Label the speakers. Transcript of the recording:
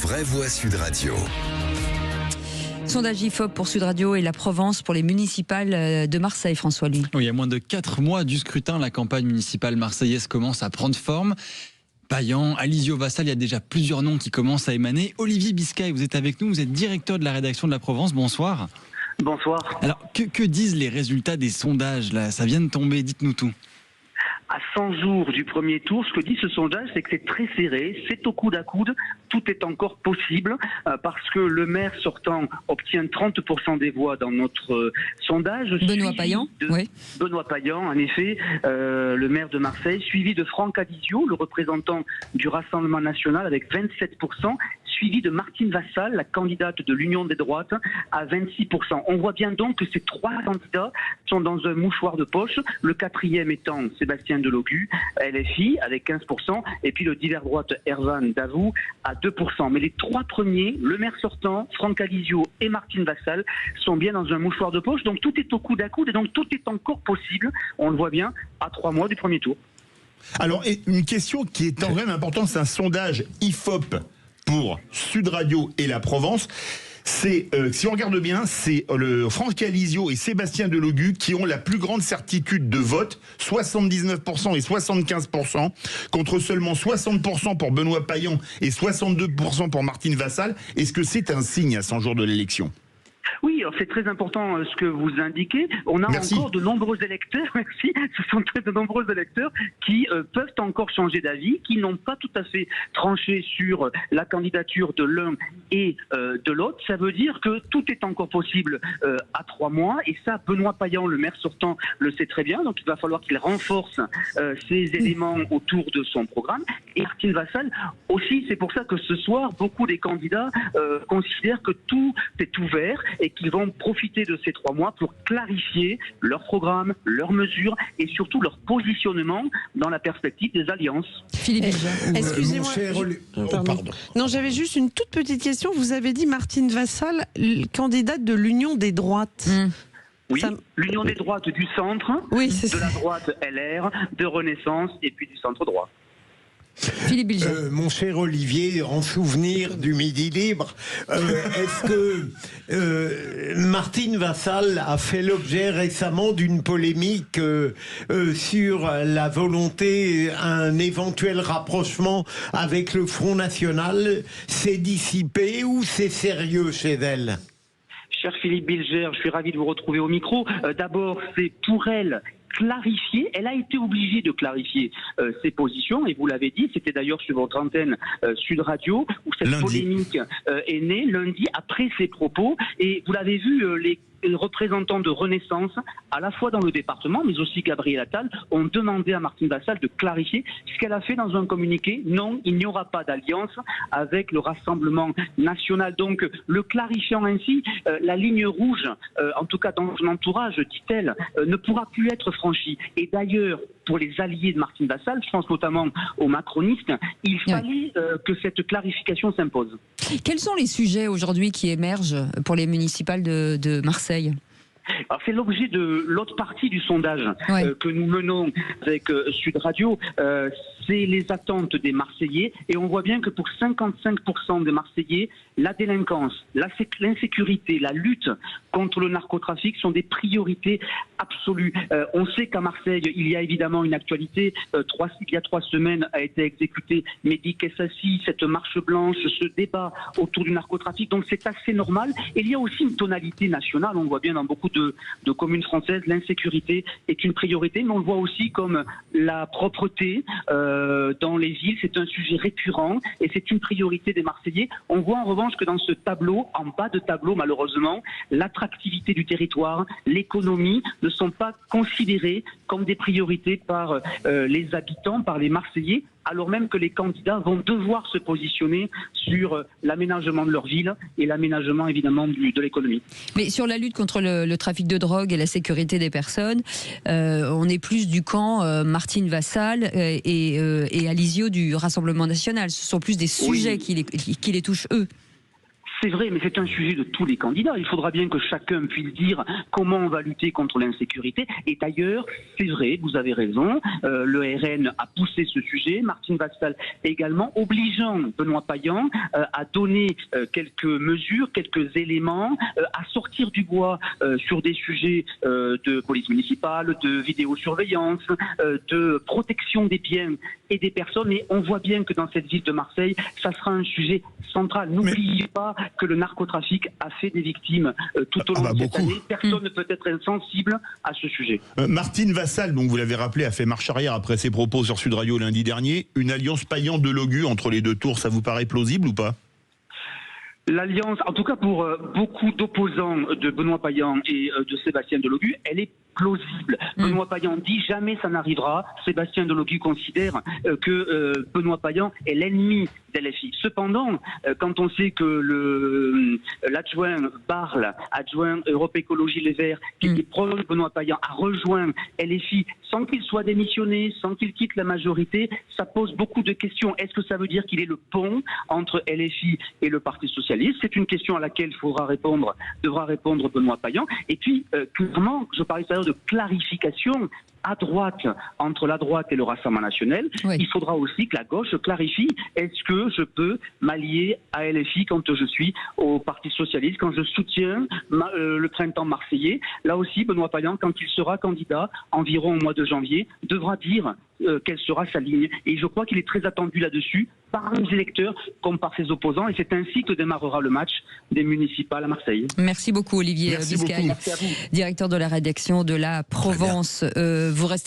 Speaker 1: vraie voix Sud Radio.
Speaker 2: Sondage IFOP pour Sud Radio et la Provence pour les municipales de Marseille, François Louis.
Speaker 3: Il y a moins de 4 mois du scrutin, la campagne municipale marseillaise commence à prendre forme. Payan, Alizio, Vassal, il y a déjà plusieurs noms qui commencent à émaner. Olivier Biscay, vous êtes avec nous, vous êtes directeur de la rédaction de la Provence, bonsoir.
Speaker 4: Bonsoir.
Speaker 3: Alors, que disent les résultats des sondages là? Ça vient de tomber, dites-nous tout.
Speaker 4: À 100 jours du premier tour, ce que dit ce sondage, c'est que c'est très serré, c'est au coude à coude, tout est encore possible, parce que le maire sortant obtient 30% des voix dans notre sondage.
Speaker 2: Benoît Payan, oui.
Speaker 4: Benoît Payan, en effet, le maire de Marseille, suivi de Franck Alizio, le représentant du Rassemblement National, avec 27%, suivi de Martine Vassal, la candidate de l'Union des droites, à 26%. On voit bien donc que ces trois candidats sont dans un mouchoir de poche, le quatrième étant Sébastien Delogu, LFI, avec 15%, et puis le divers droite Erwan Davout à 2%. Mais les trois premiers, le maire sortant, Franck Alizio et Martine Vassal, sont bien dans un mouchoir de poche, donc tout est au coude à coude, et donc tout est encore possible, on le voit bien, à 3 mois du premier tour.
Speaker 5: Alors, une question qui est quand même importante, c'est un sondage IFOP pour Sud Radio et la Provence. C'est, si on regarde bien, c'est le Franck Alizio et Sébastien Delogu qui ont la plus grande certitude de vote, 79% et 75%, contre seulement 60% pour Benoît Payan et 62% pour Martine Vassal. Est-ce que c'est un signe à 100 jours de l'élection ?
Speaker 4: Oui, alors c'est très important ce que vous indiquez. On a encore de nombreux électeurs, merci, ce sont de nombreux électeurs qui peuvent encore changer d'avis, qui n'ont pas tout à fait tranché sur la candidature de l'un et de l'autre. Ça veut dire que tout est encore possible à 3 mois, et ça, Benoît Payan, le maire sortant, le sait très bien, donc il va falloir qu'il renforce ces éléments autour de son programme. Et Martine Vassal aussi, c'est pour ça que ce soir, beaucoup des candidats considèrent que tout est ouvert, et qu'ils vont profiter de ces 3 mois pour clarifier leur programme, leurs mesures et surtout leur positionnement dans la perspective des alliances.
Speaker 2: Philippe,
Speaker 6: excusez-moi. Pardon. Non, j'avais juste une toute petite question. Vous avez dit Martine Vassal, candidate de l'Union des droites.
Speaker 4: Oui, l'Union des droites du centre,
Speaker 6: oui,
Speaker 4: de la droite LR, de Renaissance et puis du centre droit.
Speaker 2: Philippe Bilger.
Speaker 7: Mon cher Olivier, en souvenir du Midi Libre, est-ce que Martine Vassal a fait l'objet récemment d'une polémique sur la volonté, un éventuel rapprochement avec le Front National? C'est dissipé ou c'est sérieux chez elle?
Speaker 4: Cher Philippe Bilger, je suis ravi de vous retrouver au micro. D'abord, c'est pour elle clarifier, elle a été obligée de clarifier ses positions, et vous l'avez dit, c'était d'ailleurs sur votre antenne Sud Radio, où cette polémique est née lundi après ses propos, et vous l'avez vu, les représentants de Renaissance, à la fois dans le département, mais aussi Gabriel Attal, ont demandé à Martine Vassal de clarifier ce qu'elle a fait dans un communiqué. Non, il n'y aura pas d'alliance avec le Rassemblement National. Donc, le clarifiant ainsi, la ligne rouge, en tout cas dans son entourage, dit-elle, ne pourra plus être franchie. Et d'ailleurs, pour les alliés de Martine Vassal, je pense notamment aux macronistes, il fallait que cette clarification s'impose.
Speaker 2: Quels sont les sujets aujourd'hui qui émergent pour les municipales de Marseille ?
Speaker 4: Alors c'est l'objet de l'autre partie du sondage que nous menons avec Sud Radio, c'est les attentes des Marseillais, et on voit bien que pour 55% des Marseillais, la délinquance, l'insécurité, la lutte contre le narcotrafic sont des priorités absolues. On sait qu'à Marseille, il y a évidemment une actualité. Il y a 3 semaines a été exécuté Mehdi Kessassi, cette marche blanche, ce débat autour du narcotrafic, donc c'est assez normal. Et il y a aussi une tonalité nationale, on voit bien dans beaucoup de communes françaises, l'insécurité est une priorité, mais on le voit aussi comme la propreté dans les villes, c'est un sujet récurrent et c'est une priorité des Marseillais. On voit en revanche que dans ce tableau, en bas de tableau malheureusement, l'attractivité du territoire, l'économie ne sont pas considérées comme des priorités par les habitants, par les Marseillais, alors même que les candidats vont devoir se positionner sur l'aménagement de leur ville et l'aménagement évidemment de l'économie.
Speaker 2: Mais sur la lutte contre le trafic de drogue et la sécurité des personnes, on est plus du camp Martine Vassal et Alizio du Rassemblement National. Ce sont plus des sujets qui les touchent eux.
Speaker 4: C'est vrai, mais c'est un sujet de tous les candidats. Il faudra bien que chacun puisse dire comment on va lutter contre l'insécurité. Et d'ailleurs, c'est vrai, vous avez raison, le RN a poussé ce sujet, Martine Vassal également, obligeant Benoît Payan à donner quelques mesures, quelques éléments, à sortir du bois sur des sujets de police municipale, de vidéosurveillance, de protection des biens et des personnes. Et on voit bien que dans cette ville de Marseille, ça sera un sujet central. N'oubliez pas que le narcotrafic a fait des victimes tout au long de cette année. Personne ne peut être insensible à ce sujet.
Speaker 5: Martine Vassal, donc vous l'avez rappelé, a fait marche arrière après ses propos sur Sud Radio lundi dernier. Une alliance Payan-Delogu entre les deux tours, ça vous paraît plausible ou pas ?
Speaker 4: L'alliance, en tout cas pour beaucoup d'opposants de Benoît Payan et de Sébastien Delogu, elle est plausible. Benoît Payan dit jamais ça n'arrivera. Sébastien Delogu considère que Benoît Payan est l'ennemi d'LFI. Cependant, quand on sait que l'adjoint Barle, adjoint Europe Écologie Les Verts, qui était proche de Benoît Payan, a rejoint LFI sans qu'il soit démissionné, sans qu'il quitte la majorité, ça pose beaucoup de questions. Est-ce que ça veut dire qu'il est le pont entre LFI et le Parti Socialiste? C'est une question à laquelle devra répondre Benoît Payan. Et puis, clairement, je parlais tout à l'heure de clarification à droite, entre la droite et le Rassemblement national, il faudra aussi que la gauche clarifie, est-ce que je peux m'allier à LFI quand je suis au Parti Socialiste, quand je soutiens le printemps marseillais. Là aussi, Benoît Payan, quand il sera candidat, environ au mois de janvier, devra dire quelle sera sa ligne. Et je crois qu'il est très attendu là-dessus, par les électeurs comme par ses opposants, et c'est ainsi que démarrera le match des municipales à Marseille.
Speaker 2: Merci beaucoup Olivier Biscay, directeur de la rédaction de la Provence. Vous restez